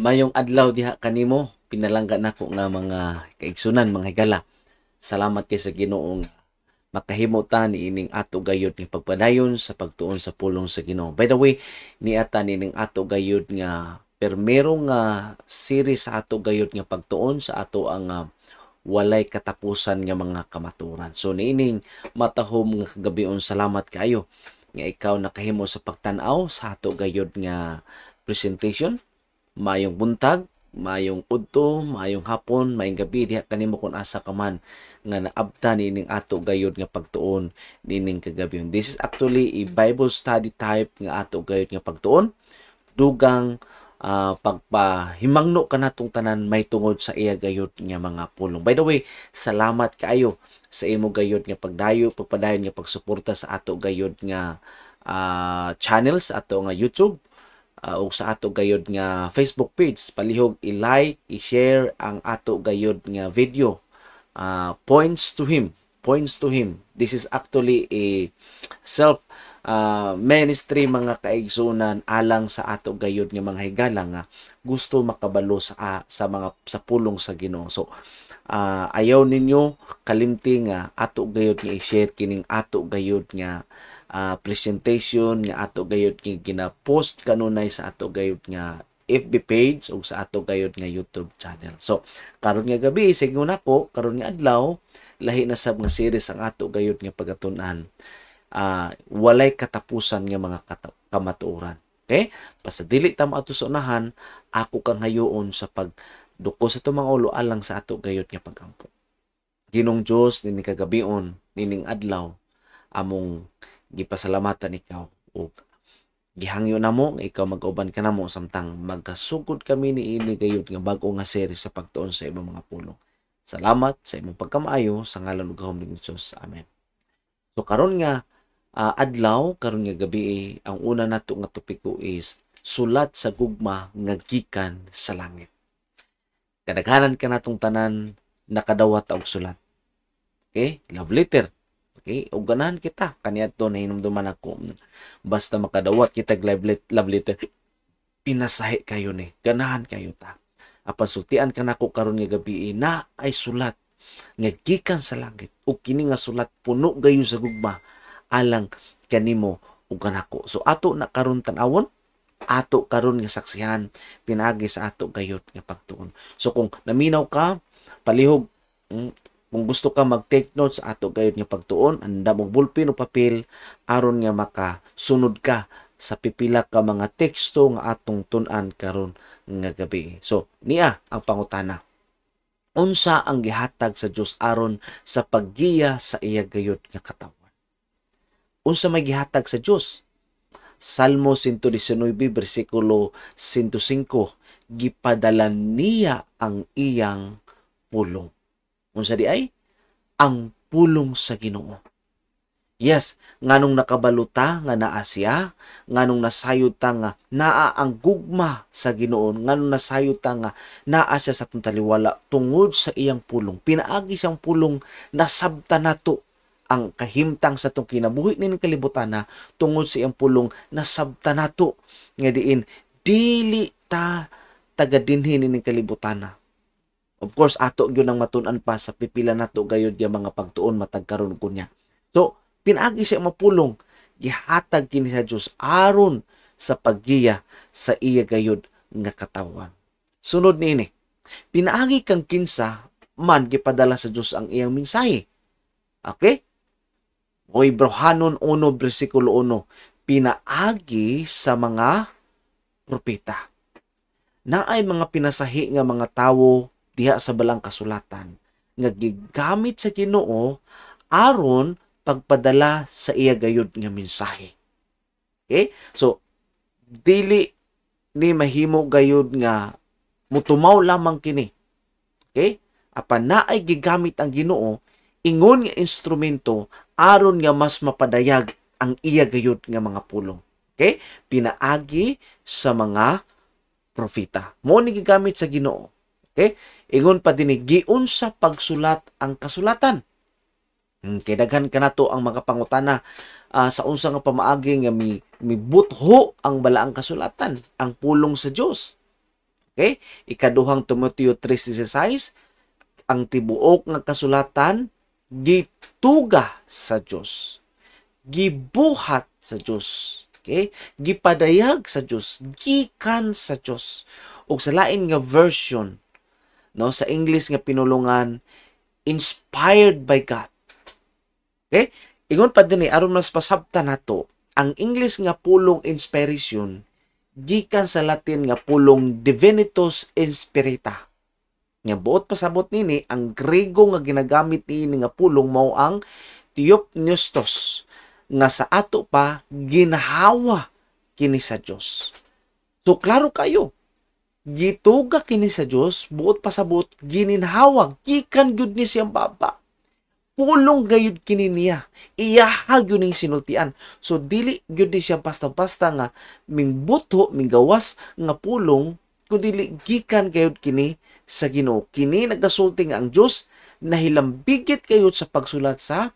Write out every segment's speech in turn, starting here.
Mayong adlaw diha kanimo, pinalangga nako nga mga kaigsunan, mga higala. Salamat kay sa Ginoong makahimo ta ni ining ato gayud nga pagpadayon sa pagtuon sa pulong sa Ginoo. By the way, niata nining ato gayud nga permero nga series sa ato gayud nga pagtuon sa ato ang walay katapusan nga mga kamaturan. So niining matahom nga kagabion, salamat kayo nga ikaw nakahimo sa pagtan-aw sa ato gayud nga presentation. Mayong buntag, mayong udto, mayong hapon, mayong gabi diha kanimo kung asa ka man nga naabtan nining ato gayud nga pagtuon nining kagabi. This is actually a Bible study type nga ato gayud nga pagtuon. Dugang pagpahimangno kanatong tanan may tungod sa iya gayud nga mga pulong. By the way, salamat kaayo sa imo gayud nga pagpadayon nga pagsuporta sa ato gayud nga channels ato nga YouTube o sa ato gayod nga Facebook page. Palihog i-like, i-share ang ato gayod nga video. Points to him. This is actually a self ministry mga kaigsunan alang sa ato gayod nga mga higala nga gusto makabalo sa pulong sa Ginoo. So ayaw ninyo kalimti nga ato gayod nga i-share kining ato gayod nga presentation nga ato gayud nga gina-post kanunay sa ato gayud nga FB page o sa ato gayud nga YouTube channel. So karon nga gabi sigon nako, karon nga adlaw lahi na sab nga series ang ato gayud nga pagatun-an. Walay katapusan nga mga kamatuoran. Okay? Pasadili ta mo ato sa unahan, ako kang hayoon sa pagduko sa tumang ulo alang sa ato gayud nga pagampo. Ginong Dios nining kagabion, nining adlaw among gipasalamatan ikaw o gihangyo namo ikaw mag-uban ka namo samtang magkasugod kami ni ini gayud nga bag-o nga series sa pagtuon sa imong mga pulong. Salamat sa imong pagkamaayo sa ngalan ug gahom ni Jesus. Amen. So karon nga adlaw, karon nga gabi ang una nato nga topiko is sulat sa gugma nga gikan sa langit. Kadaghanan ka natong tanan nakadawat og sulat. Okay? Love letter. Okay, ug ganahan kita kaniadto na hinumduman ako basta makadawat kita love letter pinasahi kayo ni ganahan kayo ta apan sultian kanako karon nga gabi na ay sulat nga gikan sa langit ug kini nga sulat puno gayo sa gugma alang kanimo ug kanako. So ato na karon tan-awon, ato karon nga saksihan pinaagi sa ato gayud nga pagtuon. So kung naminaw ka palihog kung gusto ka mag-take notes sa ato gayud nga pagtuon, anda mong bulpin o papel aron nga makasunod ka sa pipila ka mga teksto nga atong tun-an karon nga gabi. So, niya ang pangutana. Unsa ang gihatag sa Dios aron sa paggiya sa iya gayud nga katawan? Unsa may gihatag sa Dios? Salmo 119 bersikulo 105, gipadala niya ang iyang pulong. Unsa di ay? Ang pulong sa Ginoo. Yes, nganong nakabaluta nga naa siya, nganong nasayod ta nga naa ang gugma sa Ginoo, nganong nasayod ta nga naa siya sa atong taliwala tungod sa iyang pulong. Pinaagi siyang pulong nasabta nato ang kahimtang sa atong kinabuhi ning kalibutan na tungod sa iyang pulong nasabta nato nga diin dili ta tagadinhin ning kalibutan na. Of course, ato gyud ang matun-an pa sa pipila nato gayud yung mga pagtuon matag karon kunya. So, pinaagi siya mapulong, gihatag kini sa Dios aron sa paggiya sa iya gayud nga katawan. Sunod niini, pinaagi kang kinsa man gipadala sa Dios ang iyang mensahe. Okay? O Hebrehanon 1 bersikulo 1, pinaagi sa mga propeta. Naay mga pinasahi nga mga tawo diha sa balang kasulatan nga gigamit sa Ginoo aron pagpadala sa iya gayud nga mensahe. Okay? So dili ni mahimo gayud nga mutumaw lamang kini. Okay? Apan naay gigamit ang Ginoo ingon nga instrumento aron nga mas mapadayag ang iya gayud nga mga pulong. Okay? Pinaagi sa mga propeta. Mo ni gigamit sa Ginoo. Okay? Ingon pa din giun sa pagsulat ang kasulatan. Kay daghan kanato ang mga pangutana sa unsa nga pamaagi nga mibutho ang balaang kasulatan, ang pulong sa Dios. Okay? Ikaduhang Timoteo 3:16, ang tibuok nga kasulatan gituga sa Dios, gibuhat sa Dios, okay? Gipadayag sa Dios, gikan sa Dios. Ug sa lain nga version, no, sa English nga pinulungan, inspired by God. Okay? Ingon pa dinhi aron mas pasabtan nato, ang English nga pulong inspiration gikan sa Latin nga pulong divinitas inspirita. Nga buot pasabot nini, ang Grego nga ginagamit nini nga pulong mao ang theopneustos, nga sa ato pa ginahawa kini sa Dios. So klaro kayo, gituga kini sa Dios, buot pasabot gininhawag gikan gyud ni siyang baba. Pulong gayud kini niya, iyaha gyud ning sinultian. So dili gyud ni siya basta-basta nga mingbuto, minggawas nga pulong, kundi gikan gayud kini sa Ginoo. Kini nagasulti nga ang Dios nahilambigit kayod sa pagsulat sa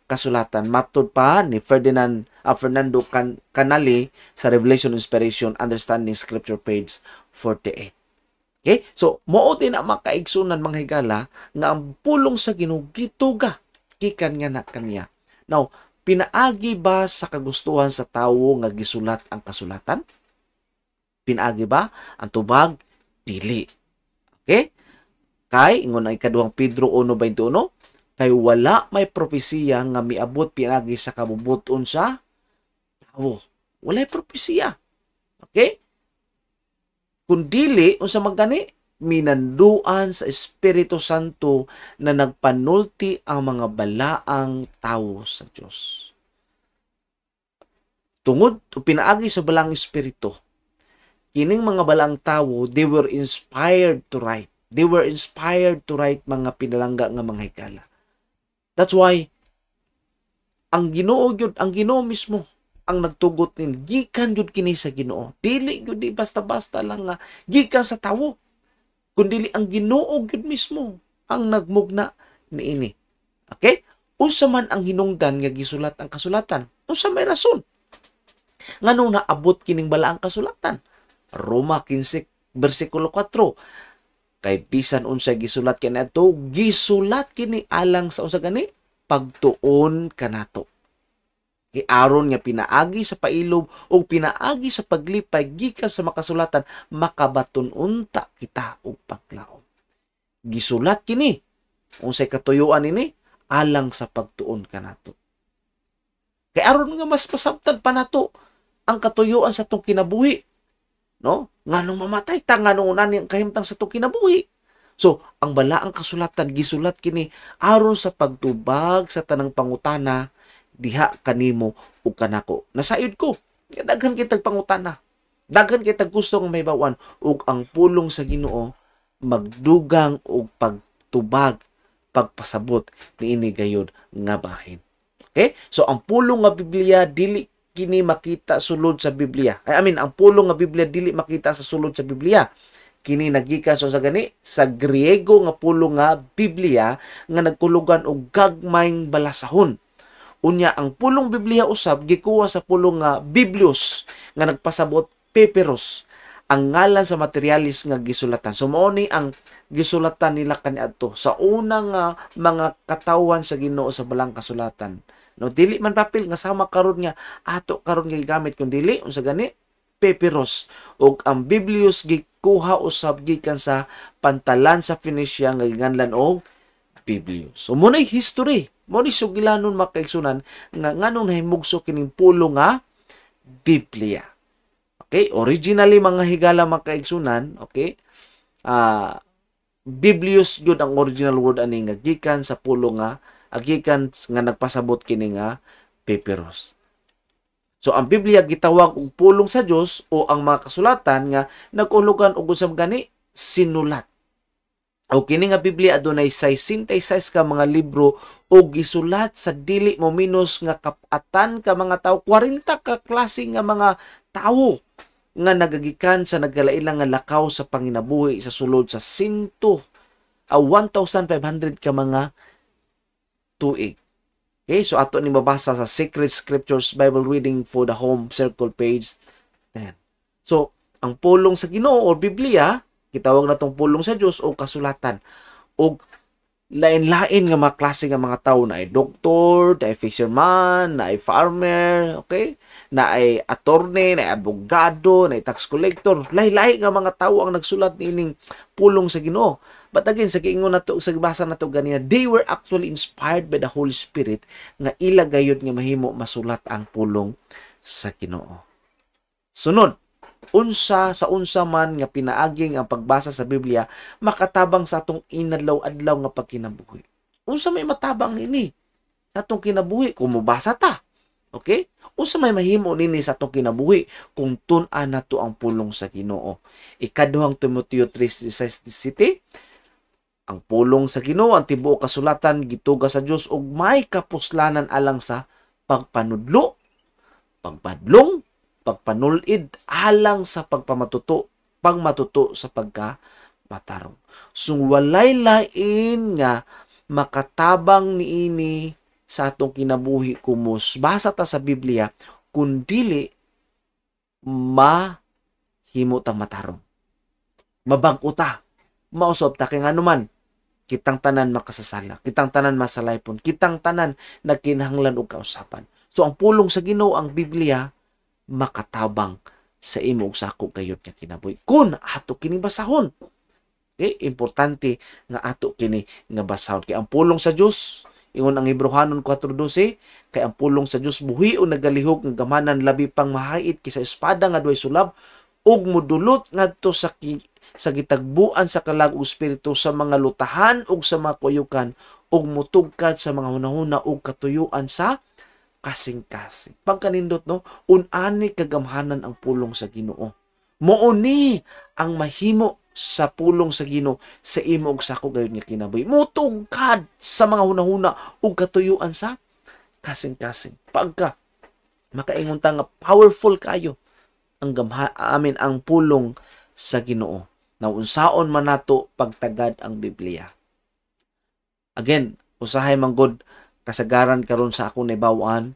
kasulatan. Matud pa ni Fernando Canali sa Revelation Inspiration Understanding Scripture page 48. Okay? So, mao din ang makaigsunan mga higala nga ang pulong sa Ginoo gituga gikan nga na kaniya. Now, pinaagi ba sa kagustuhan sa tawo nga gisulat ang kasulatan? Pinaagi ba ang tubag? Dili. Okay? Kay ingon ang ikaduhang Pedro 1:21, kay wala may propesiya nga miabot pinaagi sa kabubuton sa tawo. Walay propesiya. Okay? Kung dili, unsa man gani, minanduan sa Espiritu Santo na nagpanulti ang mga balaang tawo sa Dios. Tungod o pinaagi sa balang Espiritu, kining mga balang tawo, they were inspired to write. They were inspired to write mga pinalangga nga mga higala. That's why, ang Ginoo gyud, ang Ginoo mismo, ang nagtugot nin, gikan gyud kini sa Ginoo. Dili gyud di basta-basta lang nga gikan sa tawo, kundi ang Ginoo gyud mismo ang nagmugna niini. Okay? Unsa man ang hinungdan nga gisulat ang kasulatan? Unsa may rason? Ngano naabot kining balaang kasulatan? Roma 15 bersikulo 4. Kay bisan unsay gisulat kini adto, gisulat kini alang sa usa gani pagtuon kanato. Kay aron nga pinaagi sa pailob o pinaagi sa paglipay gikan sa makasulatan, makabaton unta kita og paglaom. Gisulat kini unsay katuyuan ini alang sa pagtuon kanato. Kay aron nga mas pasabtan pa nato ang katuyuan sa tong kinabuhi, no? Nganong mamatay ta, nganong unani ang kahimtang sa tong kinabuhi. So, ang balaang kasulatan gisulat kini aron sa pagtubag sa tanang pangutana diha kanimo ug kanako. Nasayod ko, daghan kitag pangutana. Daghan kitag gusto nga mahibawan ug ang pulong sa Ginoo magdugang og pagtubag, pagpasabot niini gayud nga bahin. Okay? So ang pulong nga Biblia dili kini makita sulod sa Biblia. Ang pulong nga Biblia dili makita sa sulod sa Biblia. Kini nagikan sa gani sa Griego nga pulong nga Biblia nga nagkulugan og gagmayng balasahon. Unya ang pulong Biblia usab gikuha sa pulong nga Biblios nga nagpasabot Papyrus, ang ngalan sa materialis nga gisulatan. So mao ni ang gisulatan nila kaniadto sa unang mga katawan sa Ginoo sa balang kasulatan. No, dili man papel nga sama karon nga ato karon nga gigamit, kun dili unsa gani Papyrus, ug ang Biblios gikuha usab gikan sa pantalan sa Phoenicia nga ginganlan og Biblios. So mo nay history, mo ni sugilanon makaigsunan nga nganong nahimugso kining pulong nga Biblia. Okay, originally mga higala makaigsunan, okay? Biblios gyud ang original word ani nga gikan sa pulong nga gikan nga nagpasabot kini nga Papyrus. So ang Biblia gitawag og pulong sa Dios o ang mga kasulatan nga nagulugan og usab gani sinulat. O kini nga Biblia adunay 66 ka mga libro o gisulat sa dili mo minus nga kapatan ka mga tawo, 40 ka klase nga mga tawo nga nagagikan sa nagalailang nga lakaw sa panginabuhi sa sulod sa 1,500 ka mga tuig. Okay, so ato ni mabasa sa Sacred Scriptures Bible Reading for the Home Circle page 10. So, ang pulong sa Ginoo o Biblia Kitawag na tong pulong sa Dios o kasulatan. O lain-lain nga mga klase nga mga tao, na ay doktor, na ay fisherman, na ay farmer, okay? Na ay attorney, na ay abogado, na ay tax collector. Lahi-lahi nga mga tao ang nagsulat niining pulong sa Ginoo. But again, sa giingon nato, sa basa nato ganiya, they were actually inspired by the Holy Spirit nga ila gayud nga mahimo masulat ang pulong sa Ginoo. Sunod, unsa man nga pinaaging ang pagbasa sa Biblia makatabang sa atong inadlaw-adlaw nga pagkinabuhi. Unsa may matabang nini sa atong kinabuhi kung mubasa ta? Okay? Unsa may mahimo nini sa atong kinabuhi kung tun-an nato ang pulong sa Ginoo? Ikaduhang Timoteo 3:16, ang pulong sa Ginoo, ang tibuok kasulatan gituga sa Dios ug may kapuslanan alang sa pagpanudlo, pagpadlong, pagpanulid alang sa pagpamatuto sa pagkamatarong. So walay lain nga makatabang niini sa atong kinabuhi kumus basa ta sa Biblia kundili mahimo ta matarong. Mabag-o ta, mausob ta kay nganuman kitang tanan makasasala, kitang tanan masalaypon, kitang tanan nagkinahanglan og kausapan. So ang pulong sa Ginoo, ang Biblia, makatabang sa imo ug sako gayud nga kinabuhi kun ato kini basahon. Okay, importante nga ato kini nga basahon kay ang pulong sa Dios, ingon ang Hebrehanon 4:12, kay ang pulong sa Dios buhion nagalihok nga gamanan labi pang mahait kaysa espada nga duay sulab ug modulot ngadto sa gitagbuan sa kalag ug espiritu, sa mga lutahan ug sa mga kuyukan ug mutugkad sa mga hunahuna ug katuyuan sa kasing-kasing. Pagkanindot, no? Unani kagamhanan ang pulong sa Ginoo. Mooni ang mahimo sa pulong sa Ginoo sa imo ug sako gayud nga kinabuhi. Mutugkad sa mga hunahuna ug katuyuan sa kasing-kasing. Pagka makaingon ta nga powerful kayo ang ang pulong sa Ginoo. Naunsaon man nato pagtagad ang Biblia. Again, usahay manggod kasagaran karon sa akong nibawaan,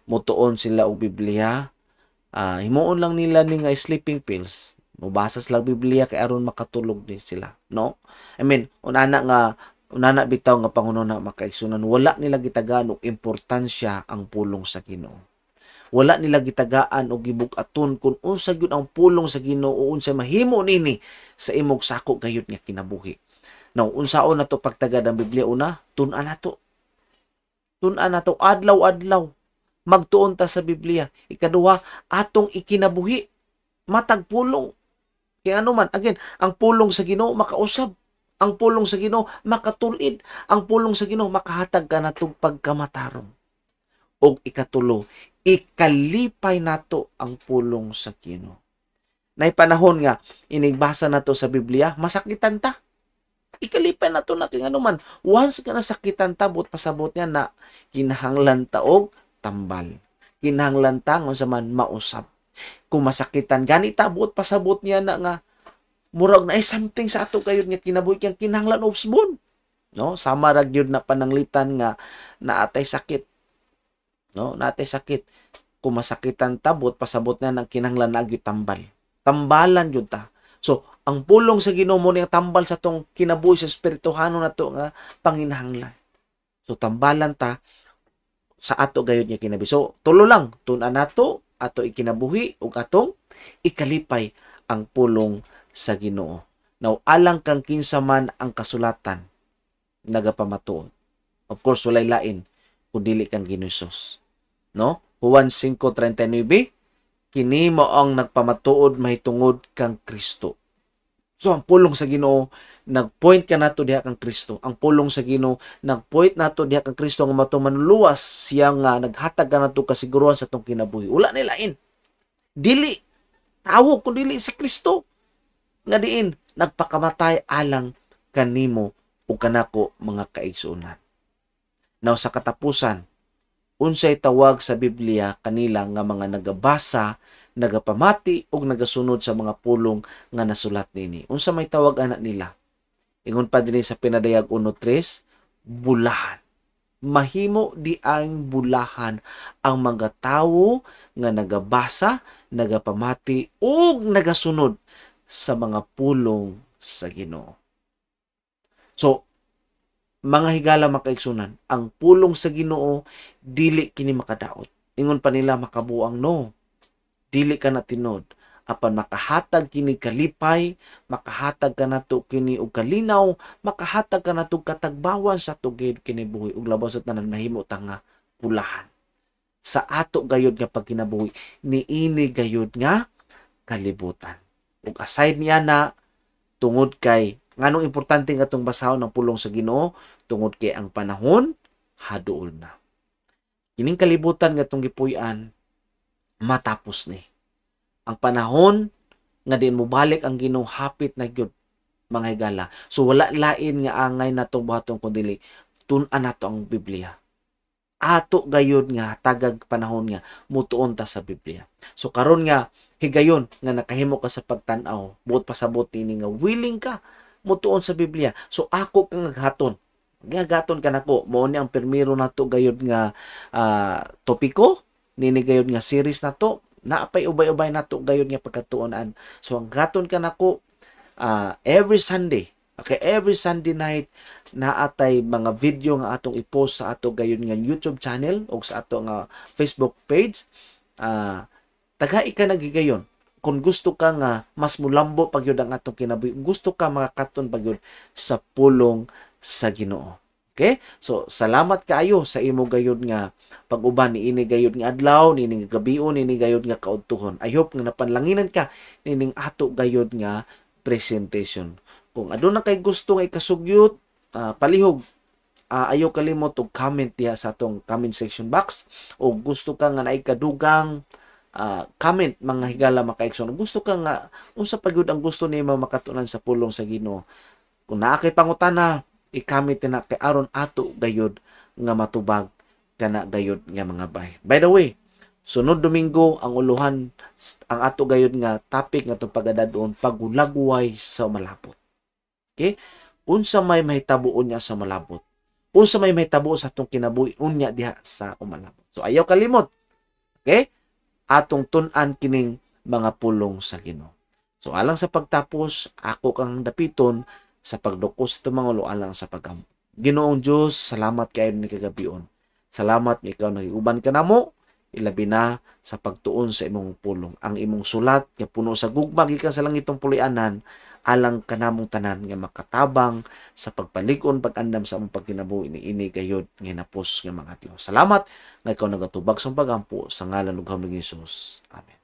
mutuon sila og Biblia, himuon lang nila ni nga sleeping pills, mubasa sila Biblia kay aron makatulog din sila, no? I mean, unana bitaw nga pangununa makaigsunan, wala nila gitagaan og importansya ang pulong sa Ginoo. Wala nila gitagaan og gibug-aton kung unsa gyud ang pulong sa Ginoo o unsa mahimo nini sa imong sako gayud nga kinabuhi. Now, unsaon nato pagtagad ang Biblia? Una, tun-an nato adlaw-adlaw. Magtuon ta sa Biblia. Ikaduha, atong ikinabuhi. Matag pulong. Kaya ano man, again, ang pulong sa Ginoo makausab. Ang pulong sa Ginoo makatulid. Ang pulong sa Ginoo makahatag ka natong pagkamatarong. O ikatulo, ikalipay nato ang pulong sa Ginoo. Nay panahon nga, inigbasa nato sa Biblia, masakitan ta. Ikalipay na to na kung ano man. Once ka nasakitan ta, buot pasabot niya na kinahanglan ta og tambal. Kinahanglan ta kung sa man mausap. Kung masakitan, ganita, buot pasabot niya na nga murag na something sa ato kayo nga kinabuhi kang kinahanglan og subon. No? Sama ra gyud na pananglitan nga naatay sakit. No? Naatay sakit. Kung masakitan ta, buot pasabot niya na kinahanglan na gyud tambal. Tambalan yun ta. So, ang pulong sa Ginoo mo niyang tambal sa tong kinabuhi sa espirituhano na to nga panginahanglan. So, tambalan ta sa ato gayud niya kinabi. So, tulo lang. Tun-an nato, ato ikinabuhi, ug atong ikalipay ang pulong sa Ginoo. Now, alang kang kinsa man ang kasulatan, nagapamatuod. Of course, walay lain kung dili kang Ginoos. No? Juan 5:39, kini mo ang nagpamatuod mahitungod kang Kristo. So, ang pulong sa Ginoo, nagpoint ka nato diha kang Kristo. Ang pulong sa Ginoo, nagpoint nato diha kang Kristo nga mato manluwas siya nga naghatag ka nato kasiguruhan sa tong kinabuhi. Wala ni lain. Dili tawag kun dili si Kristo. Nga diin nagpakamatay alang kanimo o kanako mga kaigsuonan. Now sa katapusan, unsay tawag sa Biblia kanila nga mga nagabasa, nagapamati ug nagasunod sa mga pulong nga nasulat nini? Unsa may tawag ana nila? Ingon pa dinhi sa Pinadayag 1:3, bulahan. Mahimo di ang bulahan ang mga tawo nga nagabasa, nagapamati ug nagasunod sa mga pulong sa Ginoo. So, mga higala makaigsunan, ang pulong sa Ginoo dili kini makadaot. Ingon pa nila makabuang, no. Dili ka na tinod. Apan makahatag kini kalipay, makahatag ka nato kini og kalinaw, makahatag ka nato katagbawan sa tugid kini buhi ug labaw sa tanan mahimo ta nga pulahan. Sa ato gayud nga pagkinabuhi niini gayud nga kalibutan. Ug aside niya na tungod kay nganong importante nga itong basahon ng pulong sa Ginoo tungod kay ang panahon haduol na. Kining kalibutan nga itong gipuy-an matapos ni. Ang panahon nga din mo balik ang Ginoo hapit na gyud mga higala. So wala lain nga angay natong buhaton kundi tun-an nato ang Biblia. Ato gayud nga tagag panahon nga mutuon ta sa Biblia. So karon nga higayon nga nakahimo ka sa pagtan-aw, buot pasabot ini nga willing ka mutuon sa Biblia. So ako kang naghaton. Gagaton ka nako. Mao ni ang permiro nato gayud nga topiko, nini gayud nga series nato. Naapay ubay-ubay nato gayud nga pagkatuonan. So ang gaton ka nako every Sunday. Okay, every Sunday night naatay mga video nga atong i-post sa ato gayud nga YouTube channel o sa ato nga Facebook page. Tagai ka nagigayon. Kung gusto ka nga mas mulambo pagyud ang atong kinabuhi, gusto ka makakaton pagyud sa pulong sa Ginoo. Okay? So salamat kaayo sa imo gayud nga pag-uban niini gayud nga adlaw, nining gabion, niini gayud nga kaudtuhon. I hope nga napanlanginan ka nining ato gayud nga presentation. Kung aduna kay gusto nga ikasugyot, palihog, ayaw kalimot og comment diha sa atong comment section box o gusto ka nga naay kadugang comment mga higala makaigsoon. Gusto ka nga unsa pagyud ang gusto nimo makatunan sa pulong sa Ginoo. Kung naa kay pangutana, i-comment na kay aron ato gayud nga matubag kana gayud nga mga bay. By the way, sunod Domingo ang uluhan ang ato gayud nga topic nga itong pagadadon pagulagway sa malabot. Okay? Unsa may mahitabuon niya sa malabot. Unsa may mahitabo sa atong kinabuhi unya diha sa malabot. So ayaw kalimot. Okay? Atong tun-an kining mga pulong sa Ginoo. So alang sa pagtapos, ako kang dapiton sa pagduko sa itong mga ulo alang sa pagam. Ginoong Diyos, salamat kayo ni kagabion. Salamat nga ikaw nagiuban ka namo, ilabi na sa pagtuon sa imong pulong. Ang imong sulat nga puno sa gugma gikan sa langitong pulianan alang kanamong tanan nga makatabang sa pagpalig-on pag-andam sa among pagkinabuhi ini gayud nga napos nga mga adlaw. Salamat nga ikaw nagatubag sa pagampo sa ngalan ug Ginoong Hesus. Amen.